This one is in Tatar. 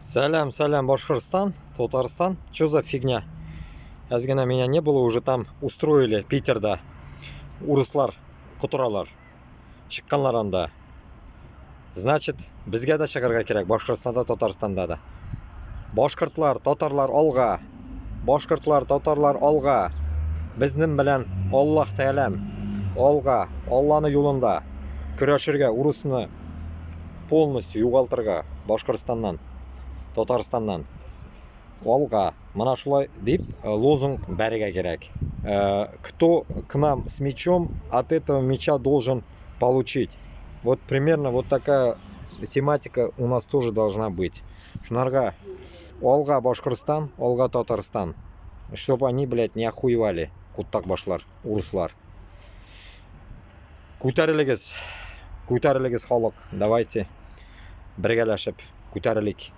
Салям, салям, Башкортостан, Татарстан. Что за фигня? Азгана меня не было, уже там устроили Питерда. Урыслар, кутуралар. Шыққанлар анда. Значит, бізге да шығырға керек, Башкортстанда, Татарстанда да. Башкортлар, татарлар алға. Башкортлар, татарлар алға. Біздің білән Аллах тәләм. Алға, Алланы юлында. Көрәшірге, урысыны полностью юғалтырға Башкортстаннан, Татарстаннан. Алға, мына шулай деп лозунг бәріге керек. Кто к нам с мечом, от этого меча должен получить. Вот примерно вот такая тематика у нас тоже должна быть. Шунарға алға Башкортстан, алға Татарстан. Чтобы они, блядь, не охуевали. Куттак башлар, урыслар. Күтәрелегез халық. Давайте біргәләшеп күтәрелик.